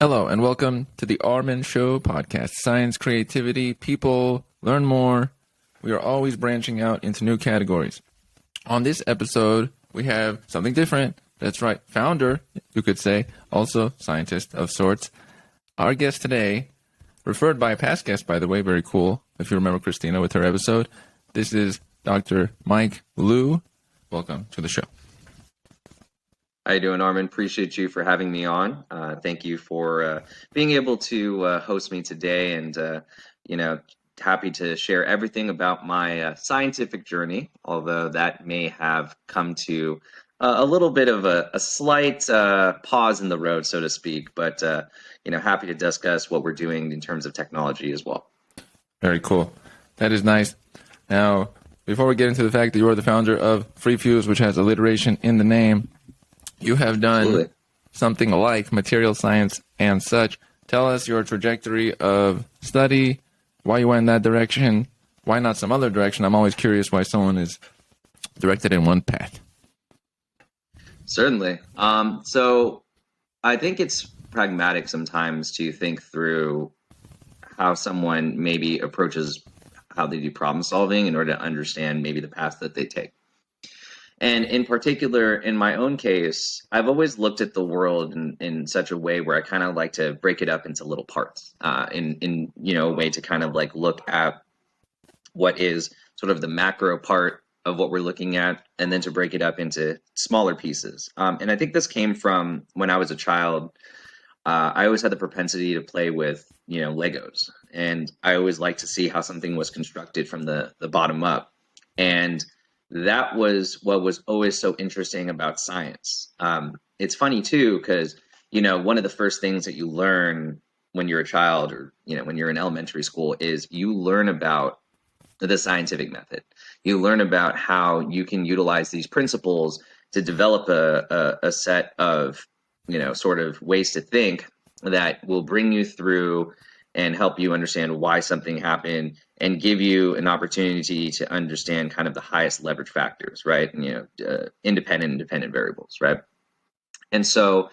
Hello, and welcome to the Armin Show podcast. Science, creativity, people, learn more. We are always branching out into new categories. On this episode, we have something different. That's right, founder, you could say, also scientist of sorts. Our guest today, referred by a past guest, by the way, very cool, if you remember Christina with her episode. This is Dr. Mike Liu. Welcome to the show. How you doing, Armin? Appreciate you for having me on. Thank you for being able to host me today, and happy to share everything about my scientific journey. Although that may have come to a little bit of a slight pause in the road, so to speak. But happy to discuss what we're doing in terms of technology as well. Very cool. That is nice. Now, before we get into the fact that you are the founder of FreeFuse, which has alliteration in the name, you have done something like material science and such. Tell us your trajectory of study, why you went in that direction, why not some other direction. I'm always curious why someone is directed in one path. Certainly. So I think it's pragmatic sometimes to think through how someone maybe approaches how they do problem solving in order to understand maybe the path that they take. And in particular, in my own case, I've always looked at the world in such a way where I kind of like to break it up into little parts, in a way to kind of like look at what is sort of the macro part of what we're looking at, and then to break it up into smaller pieces. And I think this came from when I was a child. I always had the propensity to play with, Legos, and I always liked to see how something was constructed from the bottom up. And that was what was always so interesting about science. It's funny too, because one of the first things that you learn when you're a child, or when you're in elementary school, is you learn about the scientific method. You learn about how you can utilize these principles to develop a set of sort of ways to think that will bring you through and help you understand why something happened, and give you an opportunity to understand kind of the highest leverage factors, right? Independent and dependent variables, right? And so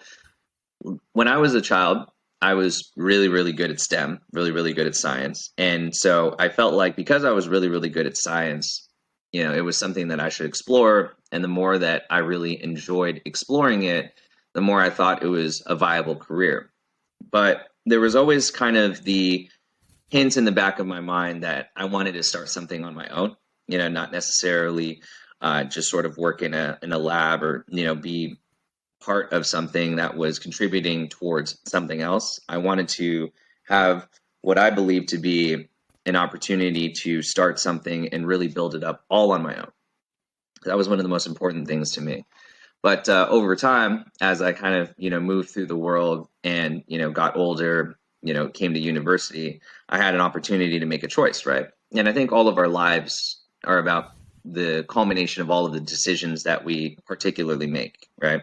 when I was a child, I was really, really good at STEM, really, really good at science. And so I felt like because I was really, really good at science, it was something that I should explore. And the more that I really enjoyed exploring it, the more I thought it was a viable career. But there was always kind of the hint in the back of my mind that I wanted to start something on my own, not necessarily just sort of work in a lab, or, be part of something that was contributing towards something else. I wanted to have what I believe to be an opportunity to start something and really build it up all on my own. That was one of the most important things to me. But over time, as I kind of, moved through the world and, got older, came to university, I had an opportunity to make a choice, right? And I think all of our lives are about the culmination of all of the decisions that we particularly make, right?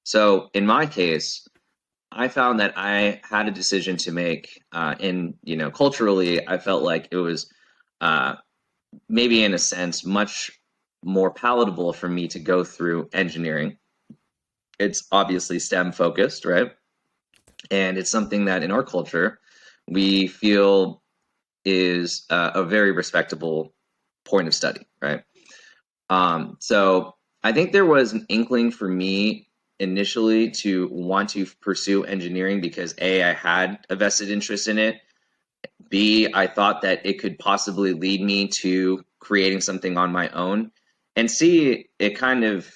So in my case, I found that I had a decision to make, and, culturally, I felt like it was maybe in a sense much more palatable for me to go through engineering. It's obviously STEM focused, right? And it's something that in our culture, we feel is a very respectable point of study, right? So I think there was an inkling for me initially to want to pursue engineering because A, I had a vested interest in it. B, I thought that it could possibly lead me to creating something on my own. And C, it kind of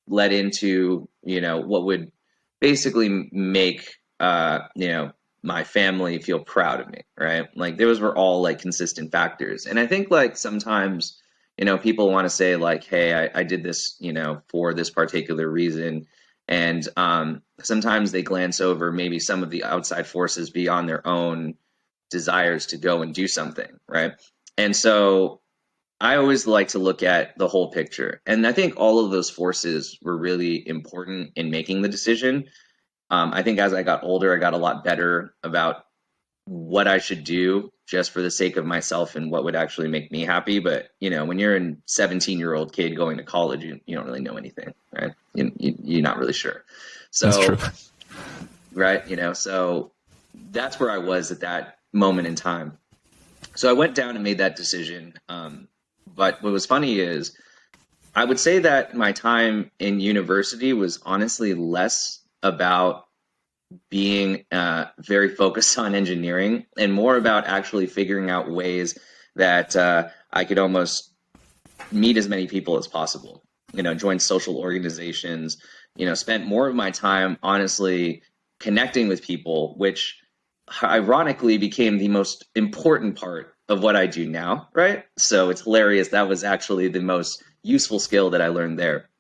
led into, what would basically make, my family feel proud of me, right? Like those were all like consistent factors. And I think like sometimes, people want to say like, hey, I did this, for this particular reason. And sometimes they glance over maybe some of the outside forces beyond their own desires to go and do something, right? And so I always like to look at the whole picture. And I think all of those forces were really important in making the decision. I think as I got older, I got a lot better about what I should do just for the sake of myself and what would actually make me happy. But, when you're a 17-year-old kid going to college, you don't really know anything, right? You're not really sure. So, That's true. right. So that's where I was at that moment in time. So I went down and made that decision. But what was funny is I would say that my time in university was honestly less about being very focused on engineering and more about actually figuring out ways that I could almost meet as many people as possible, join social organizations, spent more of my time honestly connecting with people, which ironically became the most important part of what I do now, right? So it's hilarious. That was actually the most useful skill that I learned there.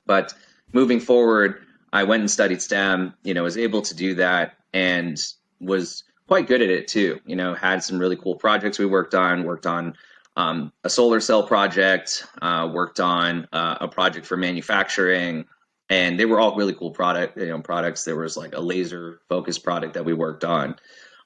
But moving forward, I went and studied STEM, was able to do that and was quite good at it too. Had some really cool projects we worked on a solar cell project, worked on a project for manufacturing, and they were all really cool products. There was like a laser focused product that we worked on.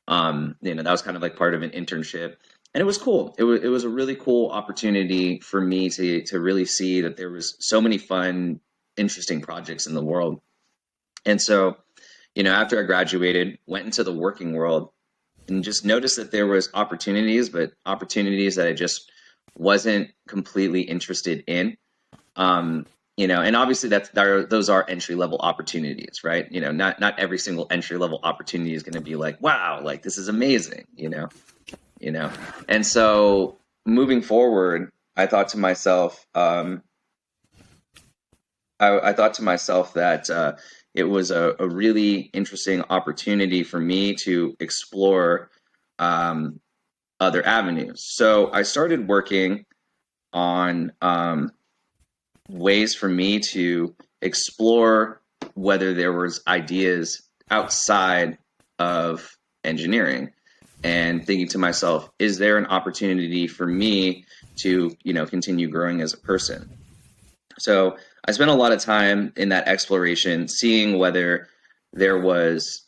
That was kind of like part of an internship, and it was cool. It was a really cool opportunity for me to really see that there was so many fun, interesting projects in the world. And so, after I graduated, went into the working world and just noticed that there was opportunities, but opportunities that I just wasn't completely interested in. And obviously those are entry level opportunities, right? Not every single entry level opportunity is going to be like, wow, like this is amazing, And so moving forward, I thought to myself, I thought to myself that it was a really interesting opportunity for me to explore other avenues. So I started working on ways for me to explore whether there was ideas outside of engineering, and thinking to myself, is there an opportunity for me to continue growing as a person? So I spent a lot of time in that exploration, seeing whether there was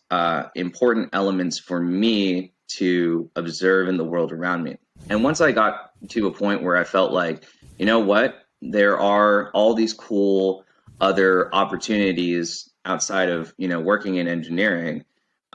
important elements for me to observe in the world around me. And once I got to a point where I felt like, you know what, there are all these cool other opportunities outside of working in engineering,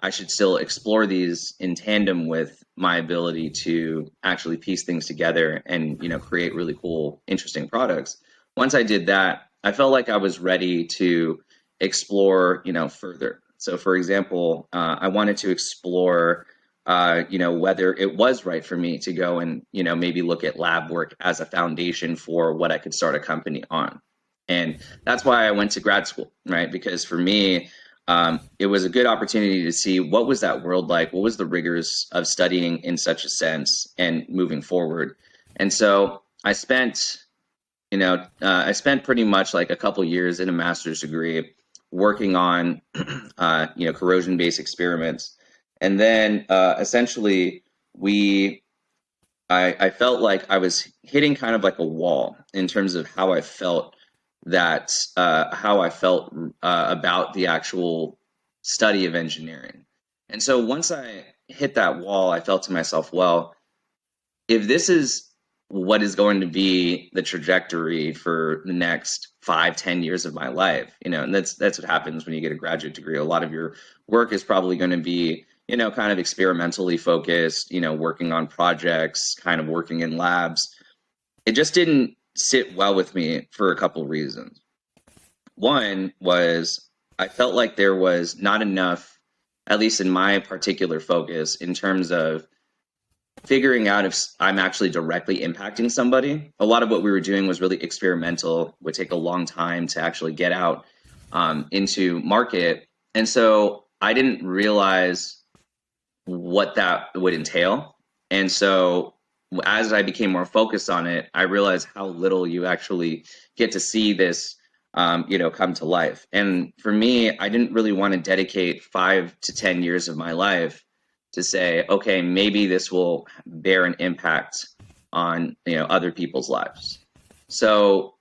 I should still explore these in tandem with my ability to actually piece things together and create really cool, interesting products. Once I did that, I felt like I was ready to explore, further. So, for example, I wanted to explore, whether it was right for me to go and, maybe look at lab work as a foundation for what I could start a company on. And that's why I went to grad school, right? Because for me, it was a good opportunity to see what was that world like, what was the rigors of studying in such a sense and moving forward. And so I spent pretty much like a couple years in a master's degree working on, corrosion-based experiments. And then essentially I felt like I was hitting kind of like a wall in terms of how I felt about the actual study of engineering. And so once I hit that wall, I felt to myself, well, if this is what is going to be the trajectory for the next 5-10 years of my life, and that's what happens when you get a graduate degree. A lot of your work is probably going to be, kind of experimentally focused, working on projects, kind of working in labs. It just didn't sit well with me for a couple reasons. One was I felt like there was not enough, at least in my particular focus, in terms of figuring out if I'm actually directly impacting somebody. A lot of what we were doing was really experimental, would take a long time to actually get out into market. And so I didn't realize what that would entail. And so as I became more focused on it, I realized how little you actually get to see this, come to life. And for me, I didn't really want to dedicate 5 to 10 years of my life to say, okay, maybe this will bear an impact on, other people's lives. So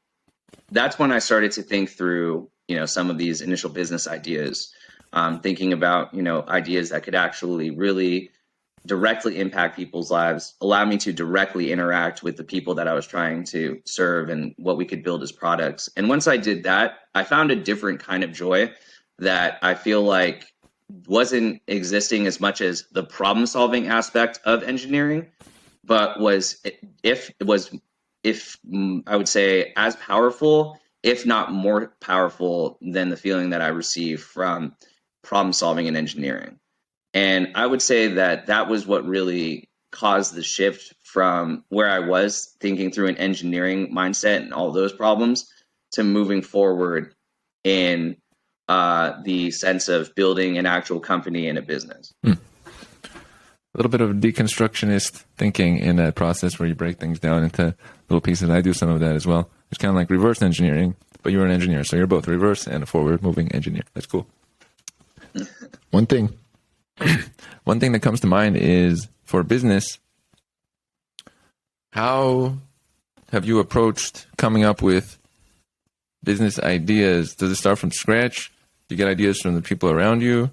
that's when I started to think through, some of these initial business ideas, thinking about, ideas that could actually really directly impact people's lives, allow me to directly interact with the people that I was trying to serve and what we could build as products. And once I did that, I found a different kind of joy that I feel like wasn't existing as much as the problem solving aspect of engineering, but was if I would say as powerful, if not more powerful than the feeling that I received from problem solving in engineering. And I would say that that was what really caused the shift from where I was thinking through an engineering mindset and all those problems to moving forward in the sense of building an actual company and a business. A little bit of deconstructionist thinking in that process where you break things down into little pieces. I do some of that as well. It's kind of like reverse engineering, but you're an engineer. So you're both reverse and a forward moving engineer. That's cool. One thing that comes to mind is for business, how have you approached coming up with business ideas? Does it start from scratch? Do you get ideas from the people around you?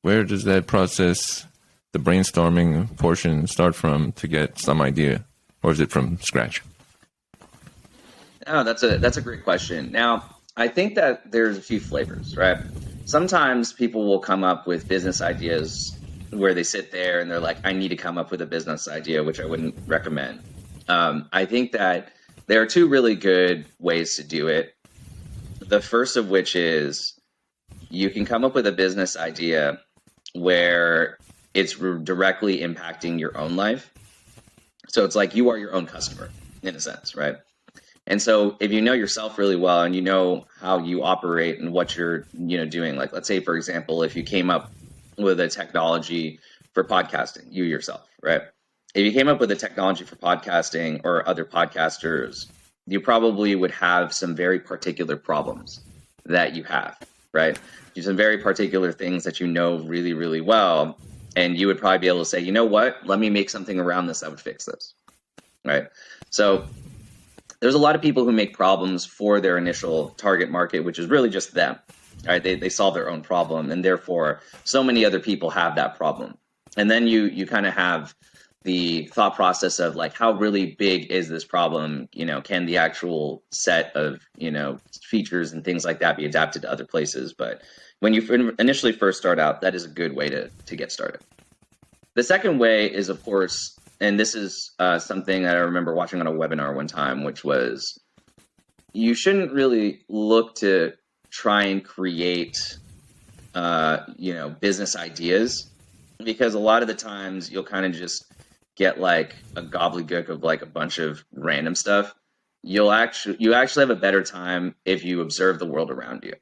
Where does that process, the brainstorming portion, start from to get some idea? Or is it from scratch? Oh, that's a great question. Now, I think that there's a few flavors, right? Sometimes people will come up with business ideas where they sit there and they're like, I need to come up with a business idea, which I wouldn't recommend. I think that there are two really good ways to do it. The first of which is you can come up with a business idea where it's directly impacting your own life. So it's like you are your own customer in a sense, right? And so if you know yourself really well and you know how you operate and what you're, doing, like let's say, for example, if you came up with a technology for podcasting, you yourself, right? If you came up with a technology for podcasting or other podcasters, you probably would have some very particular problems that you have, right? You have some very particular things that you know really, really well. And you would probably be able to say, you know what, let me make something around this that would fix this, right? So there's a lot of people who make problems for their initial target market, which is really just them, right? They solve their own problem, and therefore so many other people have that problem. And then you kind of have the thought process of like, how really big is this problem? Can the actual set of, features and things like that be adapted to other places? But when you initially first start out, that is a good way to get started. The second way is, of course, and this is something that I remember watching on a webinar one time, which was you shouldn't really look to try and create, business ideas, because a lot of the times you'll kind of just get like a gobbledygook of like a bunch of random stuff. You actually have a better time if you observe the world around you,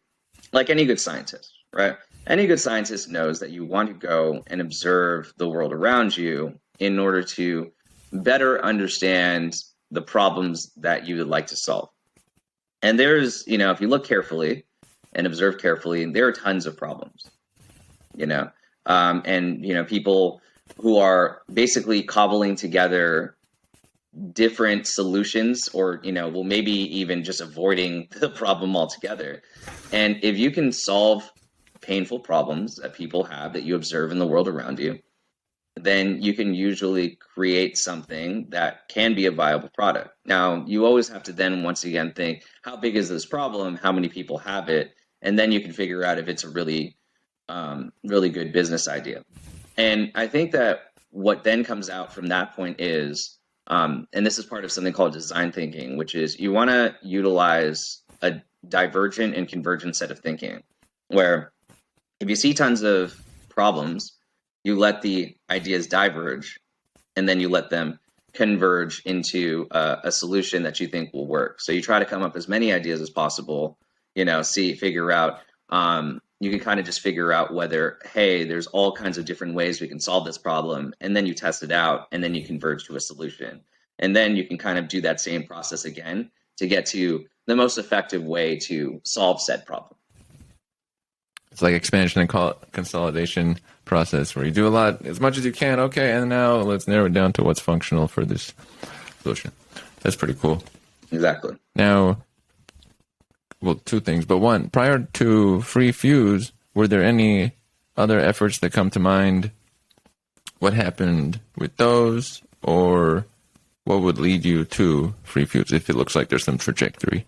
like any good scientist, right? Any good scientist knows that you want to go and observe the world around you in order to better understand the problems that you would like to solve. And there's, if you look carefully and observe carefully, there are tons of problems, and, people who are basically cobbling together different solutions or, well, maybe even just avoiding the problem altogether. And if you can solve painful problems that people have that you observe in the world around you, then you can usually create something that can be a viable product. Now, you always have to then once again think, how big is this problem? How many people have it? And then you can figure out if it's a really, really good business idea. And I think that what then comes out from that point is, and this is part of something called design thinking, which is you want to utilize a divergent and convergent set of thinking, where if you see tons of problems, you let the ideas diverge, and then you let them converge into a solution that you think will work. So you try to come up as many ideas as possible, figure out, you can kind of just figure out whether, hey, there's all kinds of different ways we can solve this problem, and then you test it out, and then you converge to a solution. And then you can kind of do that same process again to get to the most effective way to solve said problem. It's like expansion and consolidation process where you do a lot, as much as you can. Okay, and now let's narrow it down to what's functional for this solution. That's pretty cool. Exactly. Now, well, two things, but one, prior to FreeFuse, were there any other efforts that come to mind? What happened with those, or what would lead you to FreeFuse if it looks like there's some trajectory?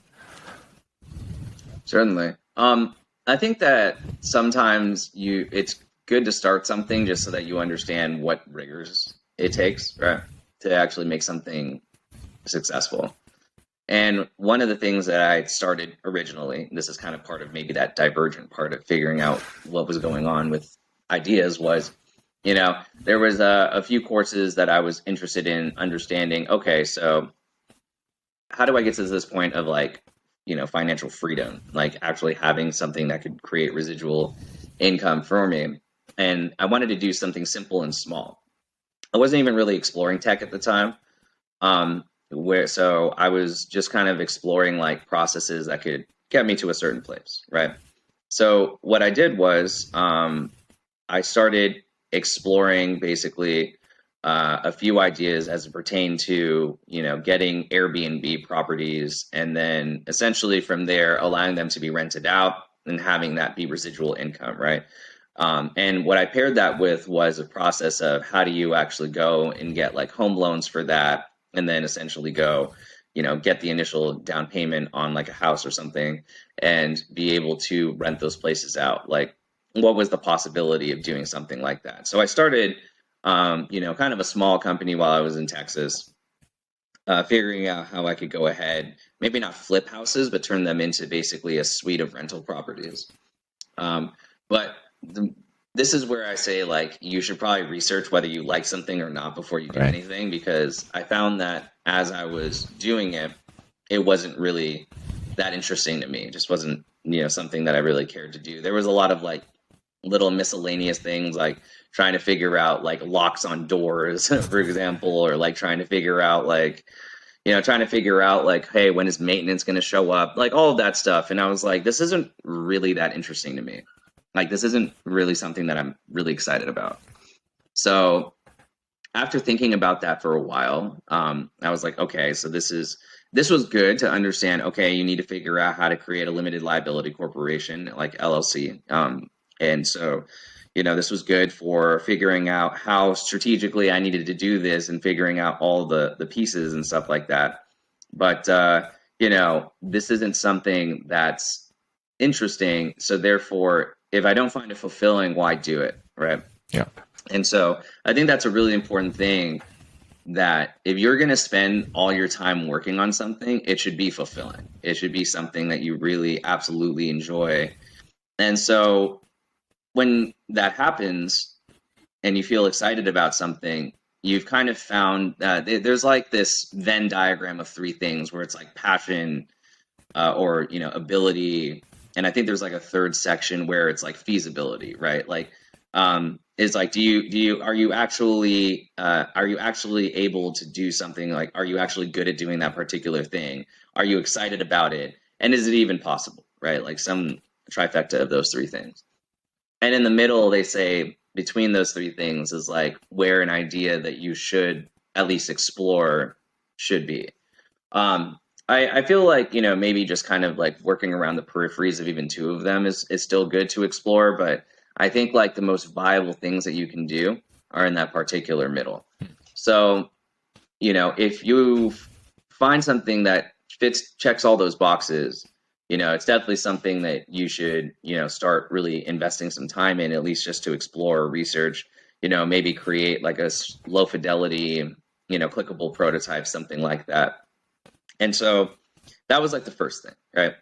Certainly. I think that sometimes it's good to start something just so that you understand what rigors it takes, right, to actually make something successful. And one of the things that I started originally, this is kind of part of maybe that divergent part of figuring out what was going on with ideas, was, there was a few courses that I was interested in understanding. Okay, so how do I get to this point of like, financial freedom, like actually having something that could create residual income for me? And I wanted to do something simple and small. I wasn't even really exploring tech at the time. Where so I was just kind of exploring like processes that could get me to a certain place, right? So what I did was I started exploring basically a few ideas as it pertained to getting Airbnb properties, and then essentially from there allowing them to be rented out and having that be residual income, right? And what I paired that with was a process of how do you actually go and get like home loans for that, and then essentially go, get the initial down payment on like a house or something, and be able to rent those places out. Like, what was the possibility of doing something like that? So I started, kind of a small company while I was in Texas, figuring out how I could go ahead, maybe not flip houses, but turn them into basically a suite of rental properties. But the, this is where I say, like, you should probably research whether you like something or not before you do Right. anything, because I found that as I was doing it, it wasn't really that interesting to me. It just wasn't, something that I really cared to do. There was a lot of like little miscellaneous things, like trying to figure out like locks on doors, for example, or like trying to figure out like, hey, when is maintenance going to show up? Like all of that stuff. And I was like, this isn't really that interesting to me. Like, this isn't really something that I'm really excited about. So after thinking about that for a while, I was like, okay, so this was good to understand. Okay, you need to figure out how to create a limited liability corporation like LLC. And so, this was good for figuring out how strategically I needed to do this and figuring out all the pieces and stuff like that. But this isn't something that's interesting. So therefore, if I don't find it fulfilling, why do it, right? Yeah. And so I think that's a really important thing, that if you're going to spend all your time working on something, it should be fulfilling. It should be something that you really absolutely enjoy. And so when that happens and you feel excited about something, you've kind of found there's like this Venn diagram of three things where it's like passion, or ability, and I think there's like a third section where it's like feasibility, right? Like, is like, are you actually able to do something? Like, are you actually good at doing that particular thing? Are you excited about it? And is it even possible, right? Like some trifecta of those three things. And in the middle, they say between those three things is like where an idea that you should at least explore should be. I feel like, maybe just kind of like working around the peripheries of even two of them is still good to explore, but I think like the most viable things that you can do are in that particular middle. So, if you find something that checks all those boxes, it's definitely something that you should, start really investing some time in, at least just to explore, research, maybe create like a low fidelity, clickable prototype, something like that. And so that was like the first thing, right?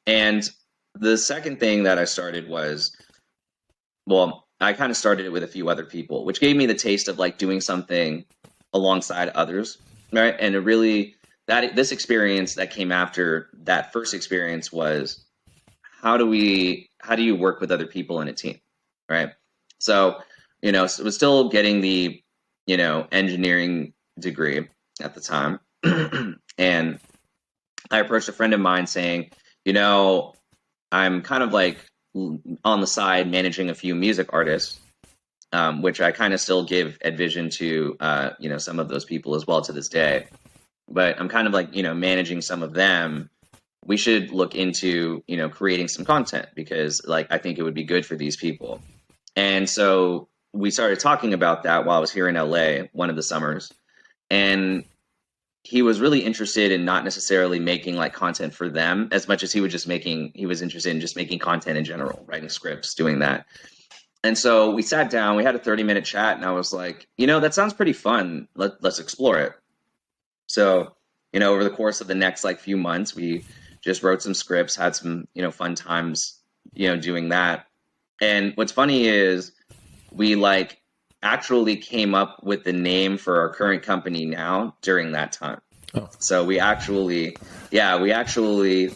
And the second thing that I started was, well, I kind of started it with a few other people, which gave me the taste of like doing something alongside others, right? And it really, this experience that came after that first experience was, how do you work with other people in a team, right? So, so it was still getting the, engineering degree at the time. And I approached a friend of mine saying, I'm kind of like on the side managing a few music artists, which I kind of still give advision to, some of those people as well to this day. But I'm kind of like, managing some of them. We should look into, creating some content, because like I think it would be good for these people. And so we started talking about that while I was here in LA one of the summers. And he was really interested in not necessarily making like content for them as much as he was interested in just making content in general, writing scripts, doing that. And so we sat down, we had a 30-minute chat, and I was like, that sounds pretty fun. Let's explore it. So, over the course of the next like few months, we just wrote some scripts, had some, fun times, doing that. And what's funny is we like actually came up with the name for our current company now during that time. Oh. So we actually had originally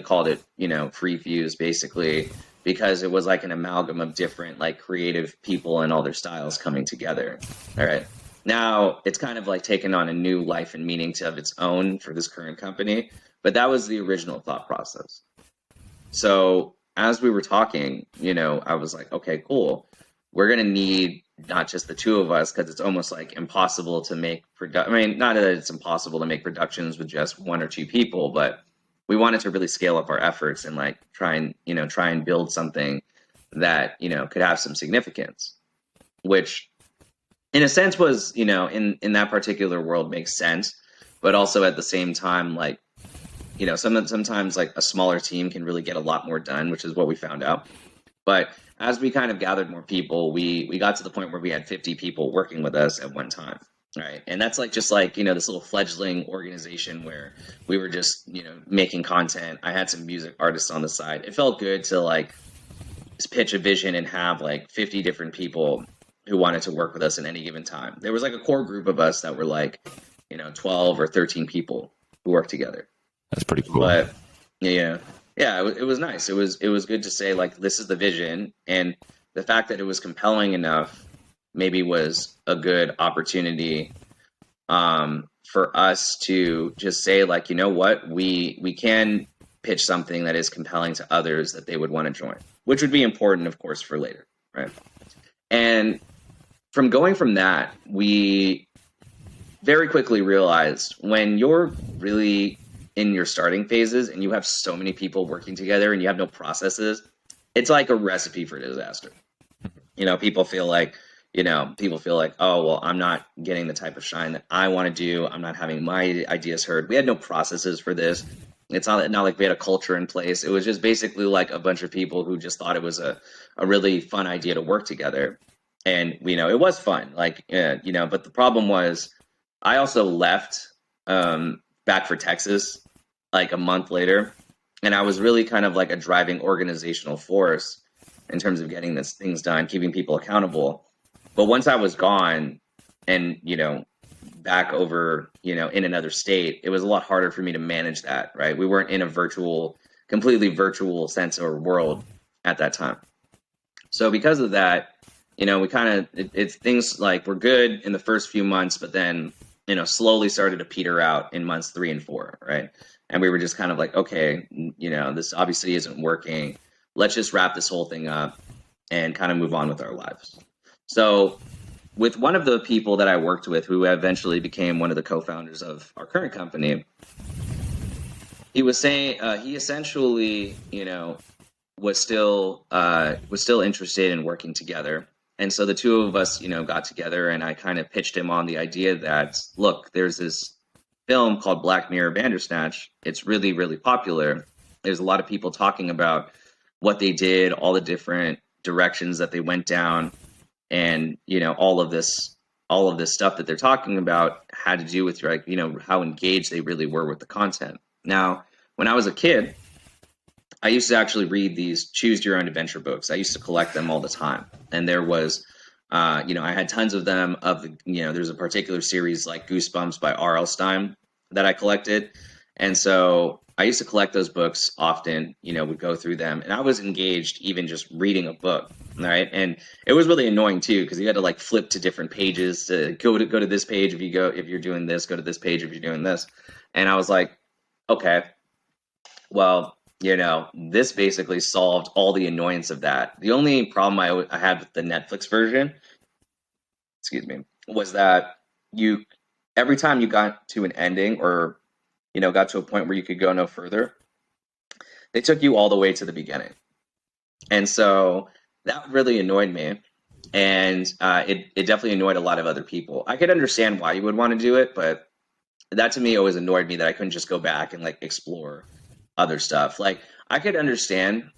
called it, FreeFuse, basically, because it was like an amalgam of different like creative people and all their styles coming together. All right. Now it's kind of like taken on a new life and meaning of its own for this current company, but that was the original thought process. So as we were talking, I was like, okay, cool. We're going to need not just the two of us, because it's almost like impossible to make not that it's impossible to make productions with just one or two people, but we wanted to really scale up our efforts and like try and build something that, could have some significance, which in a sense was, in that particular world makes sense, but also at the same time, like, sometimes like a smaller team can really get a lot more done, which is what we found out. But as we kind of gathered more people, we got to the point where we had 50 people working with us at one time. Right. And that's like just like, this little fledgling organization where we were just, making content. I had some music artists on the side. It felt good to like just pitch a vision and have like 50 different people who wanted to work with us at any given time. There was like a core group of us that were like, 12 or 13 people who worked together. That's pretty cool. But it was nice. It was good to say like, this is the vision, and the fact that it was compelling enough maybe was a good opportunity for us to just say like, what, we can pitch something that is compelling to others that they would want to join, which would be important, of course, for later, right? And from that, we very quickly realized when you're really in your starting phases and you have so many people working together and you have no processes, it's like a recipe for disaster. People feel like, oh, well, I'm not getting the type of shine that I want to do. I'm not having my ideas heard. We had no processes for this. It's not like we had a culture in place. It was just basically like a bunch of people who just thought it was a really fun idea to work together. And, it was fun, like, but the problem was I also left back for Texas like a month later. And I was really kind of like a driving organizational force in terms of getting these things done, keeping people accountable. But once I was gone and, back over, in another state, it was a lot harder for me to manage that, right? We weren't in a completely virtual sense or world at that time. So because of that, we kind of, it's things like we're good in the first few months, but then, slowly started to peter out in months 3 and 4, right? And we were just kind of like, okay, this obviously isn't working. Let's just wrap this whole thing up and kind of move on with our lives. So with one of the people that I worked with, who eventually became one of the co-founders of our current company, he was saying he essentially, was still interested in working together. And so the two of us, got together, and I kind of pitched him on the idea that, look, there's this film called Black Mirror Bandersnatch. It's really, really popular. There's a lot of people talking about what they did, all the different directions that they went down, and all of this stuff that they're talking about had to do with how engaged they really were with the content. Now, when I was a kid, I used to actually read these choose your own adventure books. I used to collect them all the time, and there was I had tons of them. There's a particular series like Goosebumps by R.L. Stine that I collected, and so I used to collect those books often. Would go through them, and I was engaged even just reading a book, right? And it was really annoying too, because you had to like flip to different pages to go to this page if you're doing this, go to this page if you're doing this, and I was like, okay, well, this basically solved all the annoyance of that. The only problem I had with the Netflix version, was that every time you got to an ending or, got to a point where you could go no further, they took you all the way to the beginning. And so that really annoyed me. And it definitely annoyed a lot of other people. I could understand why you would want to do it, but that to me always annoyed me that I couldn't just go back and like explore other stuff. Like I could understand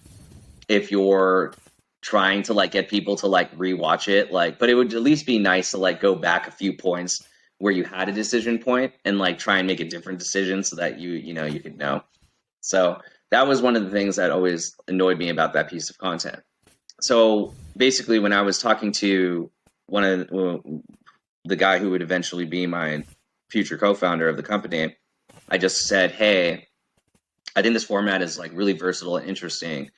if you're trying to like get people to like rewatch it, like, but it would at least be nice to like go back a few points where you had a decision point and like try and make a different decision so that you could know. So that was one of the things that always annoyed me about that piece of content. So basically, when I was talking to one of the guy who would eventually be my future co-founder of the company, I just said, "Hey, I think this format is like really versatile and interesting.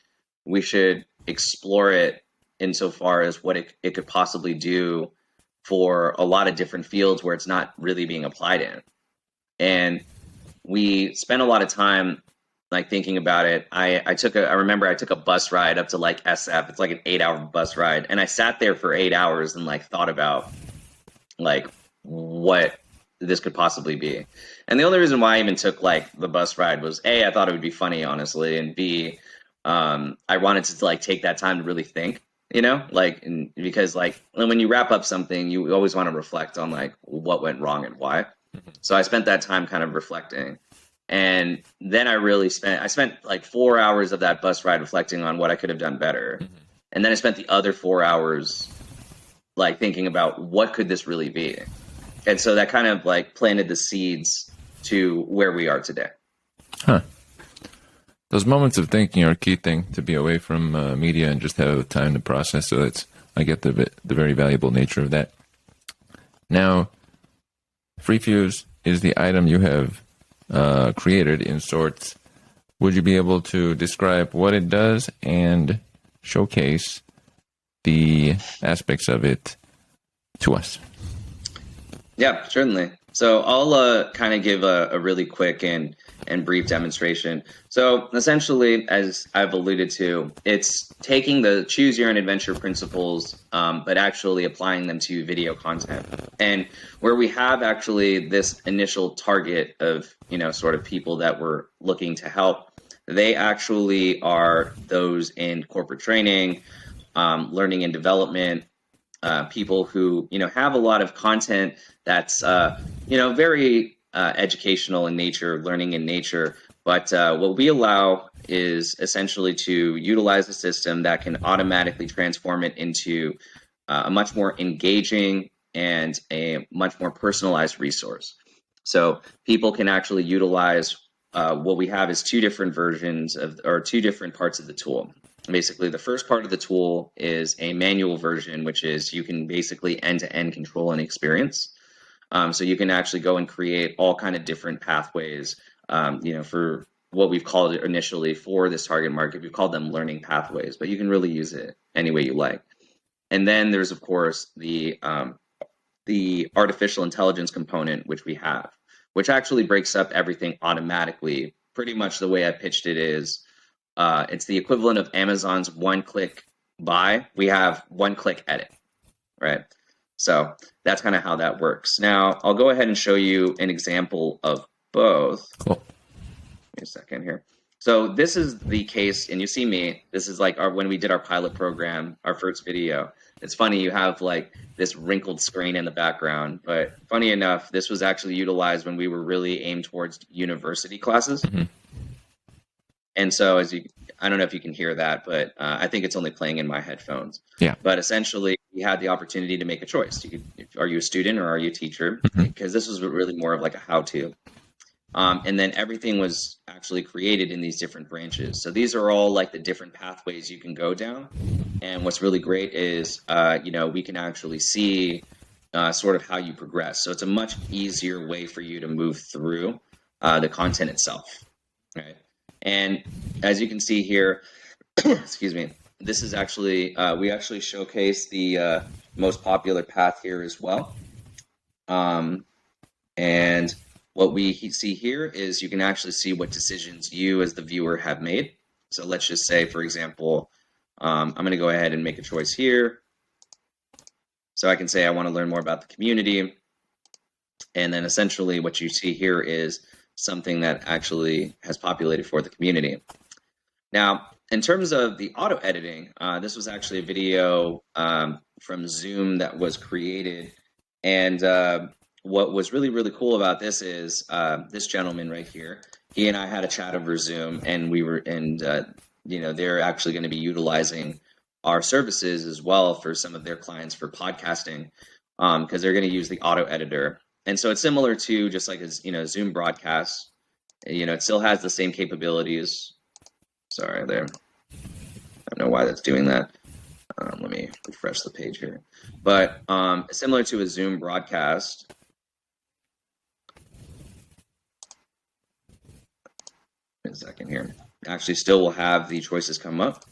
We should explore it insofar as what it could possibly do for a lot of different fields where it's not really being applied in." And we spent a lot of time like thinking about it. I remember I took a bus ride up to like SF. It's like an 8-hour bus ride, and I sat there for 8 hours and like thought about like what this could possibly be. And the only reason why I even took like the bus ride was A, I thought it would be funny, honestly, and B, I wanted to like take that time to really think, because like when you wrap up something, you always want to reflect on like what went wrong and why. So I spent that time kind of reflecting. And then I spent like 4 hours of that bus ride reflecting on what I could have done better. And then I spent the other 4 hours like thinking about what could this really be. And so that kind of like planted the seeds to where we are today. Huh. Those moments of thinking are a key thing, to be away from media and just have time to process. So I get the very valuable nature of that. Now, FreeFuse is the item you have created in sorts. Would you be able to describe what it does and showcase the aspects of it to us? Yeah, certainly. So I'll kind of give a really quick and brief demonstration. So essentially, as I've alluded to, it's taking the choose your own adventure principles, but actually applying them to video content. And where we have actually this initial target of, sort of people that we're looking to help, they actually are those in corporate training, learning and development, people who have a lot of content that's very educational in nature, learning in nature. But what we allow is essentially to utilize a system that can automatically transform it into a much more engaging and a much more personalized resource. So people can actually utilize what we have is two different versions or two different parts of the tool. Basically, the first part of the tool is a manual version, which is you can basically end-to-end control an experience. So you can actually go and create all kind of different pathways, for what we've called it initially for this target market. We've called them learning pathways, but you can really use it any way you like. And then there's, of course, the artificial intelligence component, which we have, which actually breaks up everything automatically. Pretty much the way I pitched it is, it's the equivalent of Amazon's one-click buy. We have one-click edit, right? So that's kind of how that works. Now, I'll go ahead and show you an example of both. Cool. Give me a second here. So this is the case, and you see me. This is like when we did our pilot program, our first video. It's funny, you have like this wrinkled screen in the background, but funny enough, this was actually utilized when we were really aimed towards university classes. Mm-hmm. And so I don't know if you can hear that, but I think it's only playing in my headphones. Yeah. But essentially, we had the opportunity to make a choice. Are you a student or are you a teacher? Because this was really more of like a how-to. And then everything was actually created in these different branches. So these are all like the different pathways you can go down. And what's really great is, we can actually see sort of how you progress. So it's a much easier way for you to move through the content itself, right? And as you can see here, excuse me, this is actually, we actually showcase the most popular path here as well. And what we see here is you can actually see what decisions you as the viewer have made. So let's just say, for example, I'm going to go ahead and make a choice here. So I can say I want to learn more about the community. And then essentially what you see here is something that actually has populated for the community. Now, in terms of the auto editing, this was actually a video from Zoom that was created. And what was really, really cool about this is this gentleman right here, he and I had a chat over Zoom, and they're actually going to be utilizing our services as well for some of their clients for podcasting, because they're going to use the auto editor. And so it's similar to just like a Zoom broadcast. It still has the same capabilities. Sorry, there. I don't know why that's doing that. Let me refresh the page here. But similar to a Zoom broadcast. A second here. Actually, still will have the choices come up,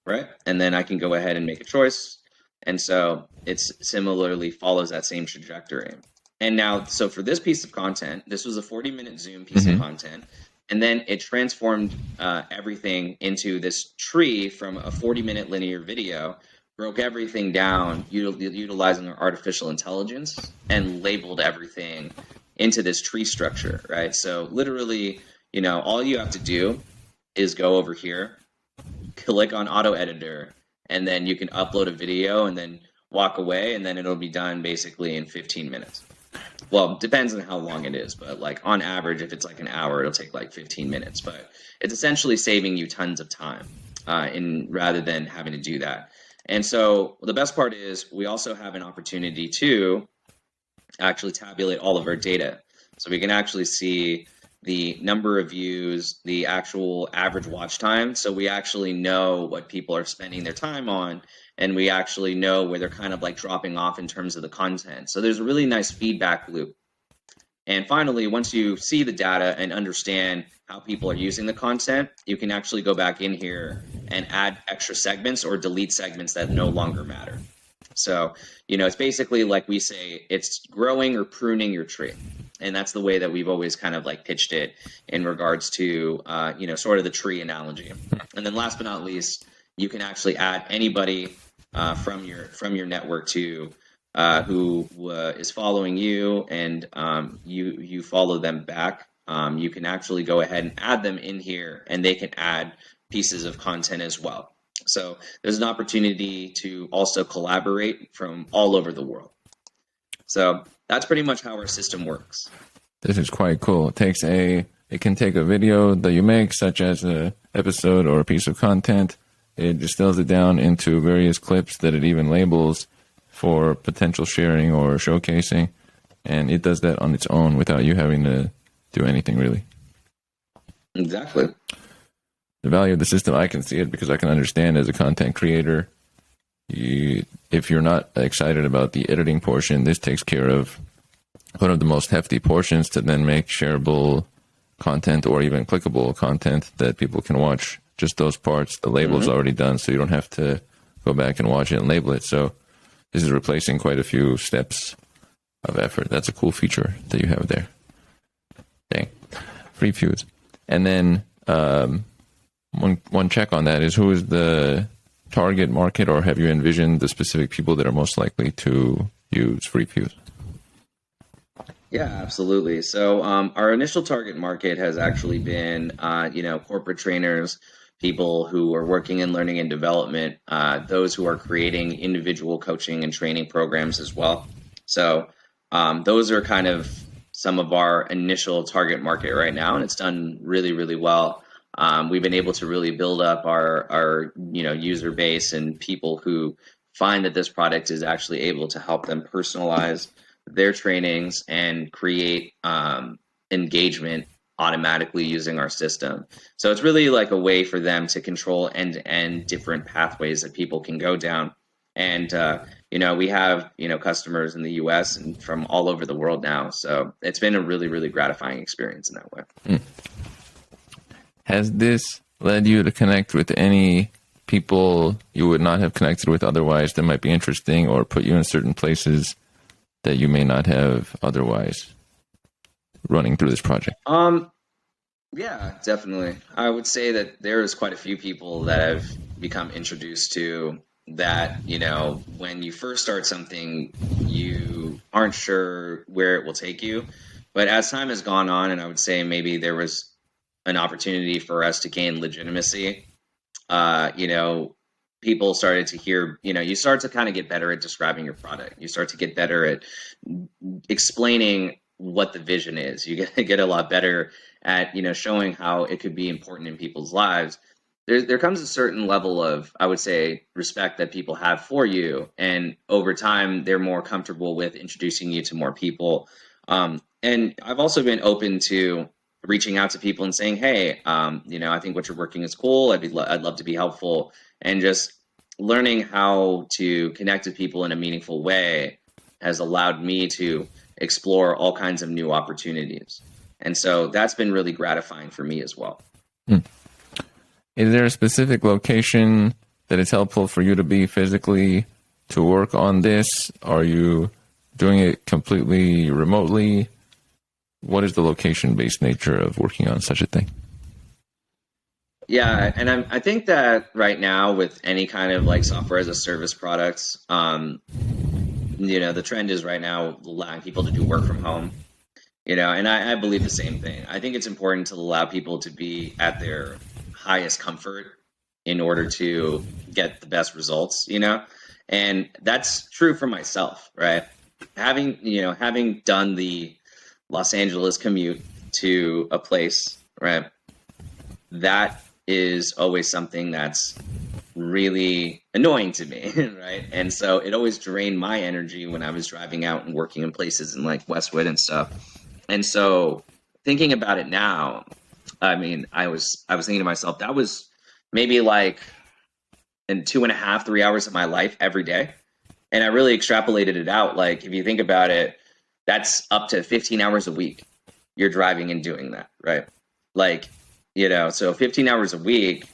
right? And then I can go ahead and make a choice. And so it's similarly follows that same trajectory. And now, so for this piece of content, this was a 40-minute Zoom piece of content. And then it transformed everything into this tree from a 40-minute linear video, broke everything down, utilizing our artificial intelligence, and labeled everything into this tree structure, right? So literally, all you have to do is go over here, click on auto editor, and then you can upload a video and then walk away, and then it'll be done basically in 15 minutes. Well, depends on how long it is, but like on average, if it's like an hour, it'll take like 15 minutes. But it's essentially saving you tons of time rather than having to do that. And so the best part is we also have an opportunity to actually tabulate all of our data. So we can actually see the number of views, the actual average watch time. So we actually know what people are spending their time on, and we actually know where they're kind of like dropping off in terms of the content. So there's a really nice feedback loop. And finally, once you see the data and understand how people are using the content, you can actually go back in here and add extra segments or delete segments that no longer matter. So, it's basically like we say, it's growing or pruning your tree. And that's the way that we've always kind of like pitched it in regards to, sort of the tree analogy. And then last but not least, you can actually add anybody from your network to who is following you, and you follow them back. You can actually go ahead and add them in here, and they can add pieces of content as well. So there's an opportunity to also collaborate from all over the world. So that's pretty much how our system works. This is quite cool. It can take a video that you make, such as an episode or a piece of content. It distills it down into various clips that it even labels for potential sharing or showcasing. And it does that on its own without you having to do anything, really. Exactly. The value of the system, I can see it because I can understand as a content creator. If you're not excited about the editing portion, this takes care of one of the most hefty portions to then make shareable content or even clickable content that people can watch. Just those parts, the label's already done, so you don't have to go back and watch it and label it. So this is replacing quite a few steps of effort. That's a cool feature that you have there. Dang. FreeFuse. And then one check on that is, who is the target market, or have you envisioned the specific people that are most likely to use FreeFuse? Yeah, absolutely. So our initial target market has actually been, corporate trainers, people who are working in learning and development, those who are creating individual coaching and training programs as well. So those are kind of some of our initial target market right now, and it's done really, really well. We've been able to really build up our user base and people who find that this product is actually able to help them personalize their trainings and create engagement automatically using our system. So it's really like a way for them to control end-to-end different pathways that people can go down. And we have customers in the US and from all over the world now. So it's been a really, really gratifying experience in that way. Has this led you to connect with any people you would not have connected with otherwise that might be interesting, or put you in certain places that you may not have otherwise running through this project? Yeah, definitely. I would say that there's quite a few people that I've become introduced to that, when you first start something, you aren't sure where it will take you. But as time has gone on, and I would say maybe there was an opportunity for us to gain legitimacy, people started to hear, you start to kind of get better at describing your product. You start to get better at explaining what the vision is. You get a lot better at, showing how it could be important in people's lives. There comes a certain level of, I would say, respect that people have for you. And over time, they're more comfortable with introducing you to more people. And I've also been open to reaching out to people and saying, hey, I think what you're working is cool. I'd love to be helpful. And just learning how to connect with people in a meaningful way has allowed me to explore all kinds of new opportunities. And so that's been really gratifying for me as well. Is there a specific location that is helpful for you to be physically to work on this? Are you doing it completely remotely? What is the location-based nature of working on such a thing? Yeah, and I think that right now with any kind of like software as a service products, the trend is right now allowing people to do work from home. And I believe the same thing. I think it's important to allow people to be at their highest comfort in order to get the best results, and that's true for myself, right? Having done the Los Angeles commute to a place, right? That is always something that's really annoying to me, right? And so it always drained my energy when I was driving out and working in places in like Westwood and stuff. And so thinking about it now, I mean, I was thinking to myself, that was maybe like in 2.5, 3 hours of my life every day. And I really extrapolated it out. Like, if you think about it, that's up to 15 hours a week you're driving and doing that, right? Like, so 15 hours a week,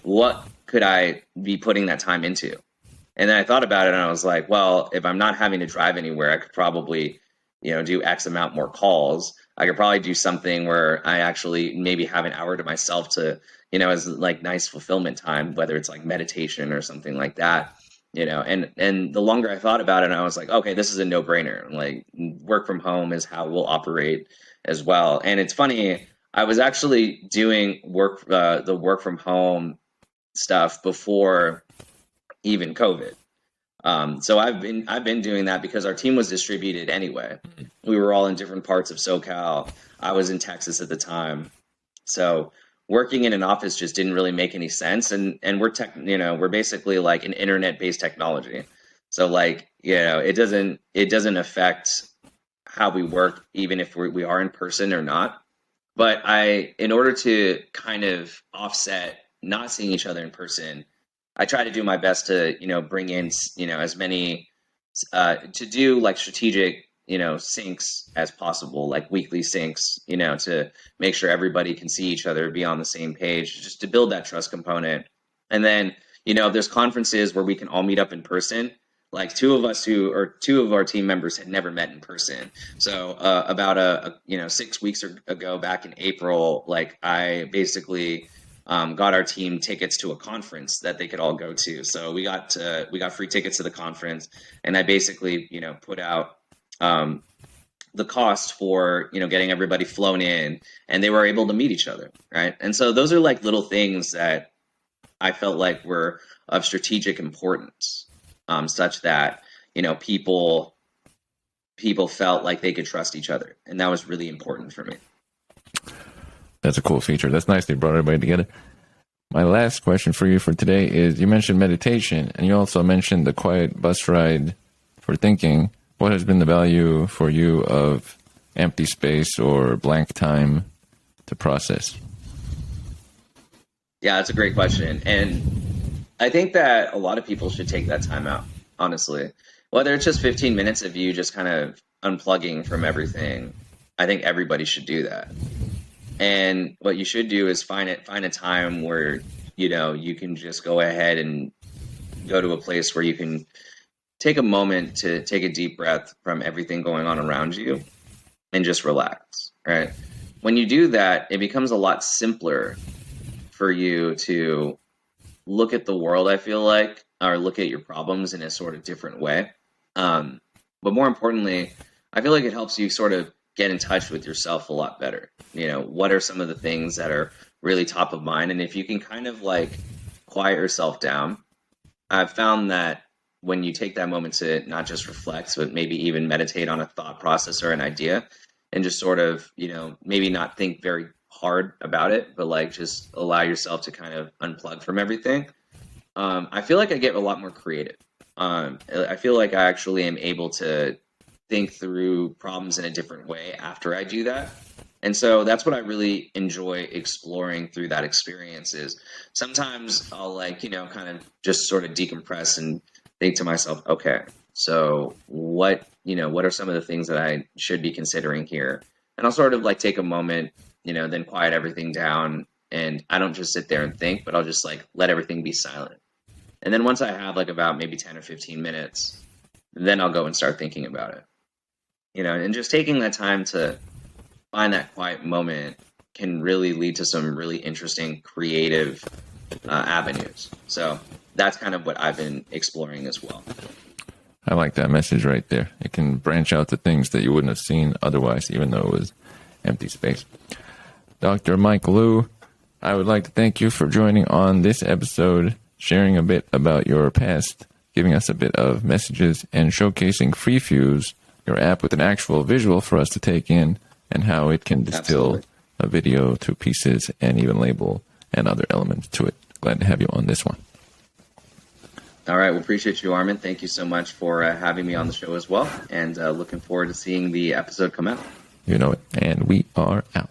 what could I be putting that time into? And then I thought about it and I was like, well, if I'm not having to drive anywhere, I could probably, do X amount more calls. I could probably do something where I actually maybe have an hour to myself to, as like nice fulfillment time, whether it's like meditation or something like that, and the longer I thought about it, I was like, okay, this is a no-brainer. Like, work from home is how we'll operate as well. And it's funny, I was actually doing the work from home stuff before even COVID. So I've been doing that because our team was distributed anyway. We were all in different parts of SoCal. I was in Texas at the time. So working in an office just didn't really make any sense. And we're basically like an internet-based technology. So like, it doesn't affect how we work, even if we are in person or not. But in order to kind of offset not seeing each other in person, I try to do my best to, bring in, as many, to do like strategic, syncs as possible, like weekly syncs, to make sure everybody can see each other, be on the same page, just to build that trust component. And then, there's conferences where we can all meet up in person. Like two of our team members had never met in person. So about 6 weeks ago, back in April, like I basically got our team tickets to a conference that they could all go to. So we got free tickets to the conference, and I basically put out the cost for getting everybody flown in, and they were able to meet each other, right? And so those are like little things that I felt like were of strategic importance, such that people felt like they could trust each other, and that was really important for me. That's a cool feature. That's nice they brought everybody together. My last question for you for today is, you mentioned meditation, and you also mentioned the quiet bus ride for thinking. What has been the value for you of empty space or blank time to process? Yeah, that's a great question. And I think that a lot of people should take that time out, honestly. Whether it's just 15 minutes of you just kind of unplugging from everything, I think everybody should do that. And what you should do is find a time where, you can just go ahead and go to a place where you can take a moment to take a deep breath from everything going on around you and just relax, right? When you do that, it becomes a lot simpler for you to look at the world, I feel like, or look at your problems in a sort of different way. But more importantly, I feel like it helps you sort of get in touch with yourself a lot better. What are some of the things that are really top of mind? And if you can kind of like quiet yourself down I've found that when you take that moment to not just reflect, but maybe even meditate on a thought process or an idea, and just sort of, maybe not think very hard about it, but like just allow yourself to kind of unplug from everything. I feel like I get a lot more creative. I feel like I actually am able to think through problems in a different way after I do that. And so that's what I really enjoy exploring through that experience is sometimes I'll kind of just sort of decompress and think to myself, okay, so what are some of the things that I should be considering here? And I'll sort of like take a moment, then quiet everything down. And I don't just sit there and think, but I'll just like let everything be silent. And then once I have like about maybe 10 or 15 minutes, then I'll go and start thinking about it. And just taking that time to find that quiet moment can really lead to some really interesting creative avenues. So that's kind of what I've been exploring as well. I like that message right there. It can branch out to things that you wouldn't have seen otherwise, even though it was empty space. Dr. Mike Liu, I would like to thank you for joining on this episode, sharing a bit about your past, giving us a bit of messages, and showcasing FreeFuse, your app with an actual visual for us to take in, and how it can distill Absolutely. a video to pieces and even label and other elements to it. Glad to have you on this one. All right. Well, appreciate you, Armin. Thank you so much for having me on the show as well. And looking forward to seeing the episode come out. You know it. And we are out.